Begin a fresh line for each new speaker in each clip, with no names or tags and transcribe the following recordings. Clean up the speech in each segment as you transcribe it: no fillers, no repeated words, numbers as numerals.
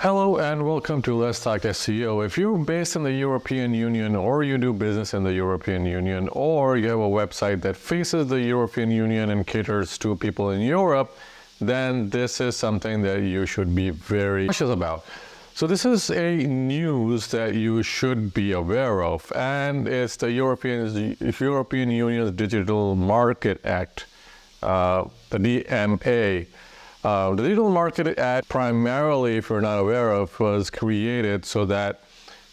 Hello and welcome to Let's Talk SEO. If you're based in the European Union or you do business in the European Union or you have a website that faces the European Union and caters to people in Europe, then this is something that you should be very cautious about. So this is a news that you should be aware of, and it's the European Union's Digital Market Act, the DMA. The Digital Market Act, primarily, if you're not aware of, was created so that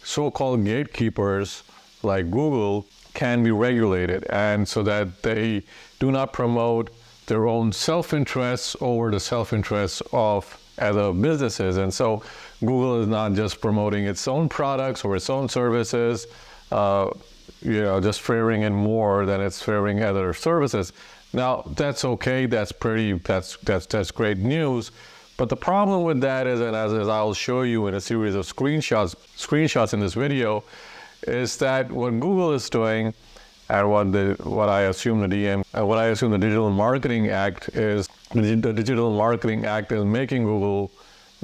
so-called gatekeepers like Google can be regulated, and so that they do not promote their own self-interests over the self-interests of other businesses. And so Google is not just promoting its own products or its own services, just favoring it more than it's favoring other services. Now, that's okay, that's great news, but the problem with that is, and as I'll show you in a series of screenshots in this video, is that what Google is doing, and what I assume the Digital Marketing Act is, the Digital Marketing Act is making Google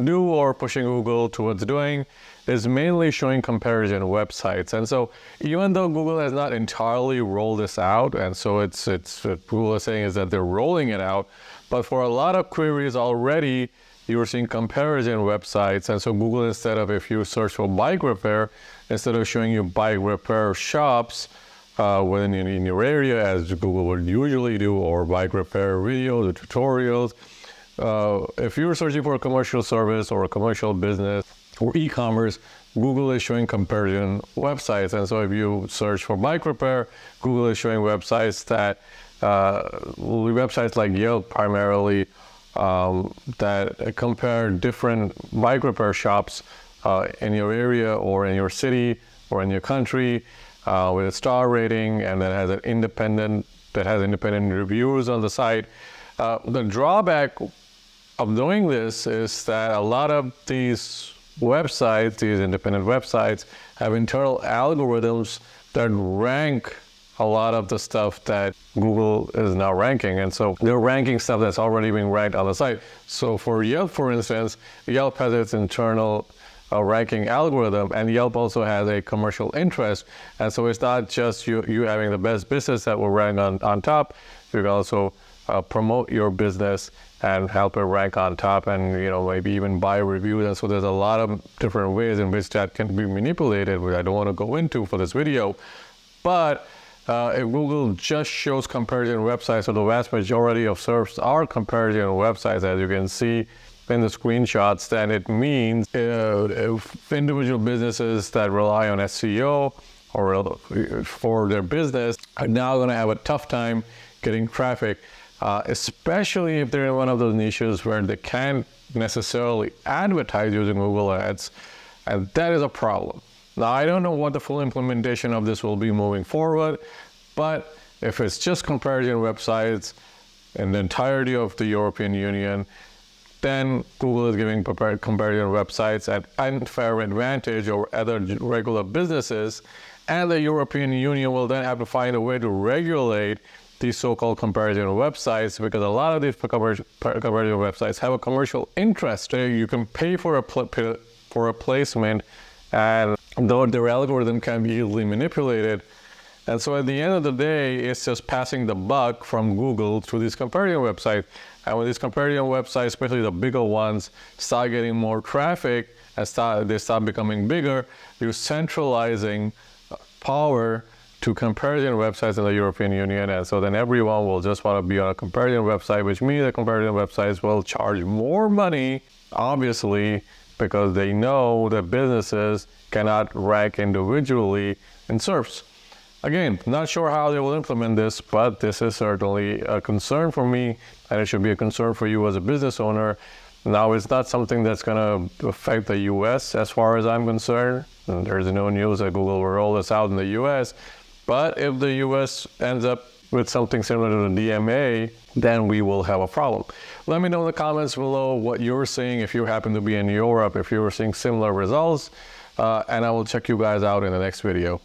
do or pushing Google towards doing, is mainly showing comparison websites. And so even though Google has not entirely rolled this out, and so it's what Google is saying is that they're rolling it out, but for a lot of queries already, you're seeing comparison websites. And so Google, instead of, if you search for bike repair, instead of showing you bike repair shops in your area, as Google would usually do, or bike repair videos or tutorials, if you're searching for a commercial service or a commercial business or e-commerce, Google is showing comparison websites. And so if you search for bike repair, Google is showing websites websites like Yelp primarily, that compare different bike repair shops in your area or in your city or in your country with a star rating, and that has independent reviewers on the site. The drawback of doing this is that a lot of these websites, these independent websites, have internal algorithms that rank a lot of the stuff that Google is now ranking. And so they're ranking stuff that's already being ranked on the site. So for Yelp, for instance, Yelp has its internal ranking algorithm, and Yelp also has a commercial interest. And so it's not just you having the best business that will rank on top. You can also promote your business and help it rank on top, and maybe even buy reviews. And so there's a lot of different ways in which that can be manipulated, which I don't want to go into for this video. But if Google just shows comparison websites, so the vast majority of searches are comparison websites, as you can see in the screenshots, then it means if individual businesses that rely on SEO or for their business are now going to have a tough time getting traffic, especially if they're in one of those niches where they can't necessarily advertise using Google Ads, and that is a problem. Now, I don't know what the full implementation of this will be moving forward, but if it's just comparison websites in the entirety of the European Union, then Google is giving comparison websites an unfair advantage over other regular businesses, and the European Union will then have to find a way to regulate these so-called comparison websites, because a lot of these comparison websites have a commercial interest. You can pay for a placement, and though their algorithm can be easily manipulated. And so at the end of the day, it's just passing the buck from Google to these comparison websites. And when these comparison websites, especially the bigger ones, start getting more traffic and they start becoming bigger, you're centralizing power to comparison websites in the European Union. And so then everyone will just want to be on a comparison website, which means that comparison websites will charge more money, obviously, because they know that businesses cannot rank individually in SERPs. Again, not sure how they will implement this, but this is certainly a concern for me, and it should be a concern for you as a business owner. Now, it's not something that's going to affect the US as far as I'm concerned. And there's no news that Google will roll this out in the US. But if the US ends up with something similar to the DMA, then we will have a problem. Let me know in the comments below what you're seeing, if you happen to be in Europe, if you're seeing similar results, and I will check you guys out in the next video.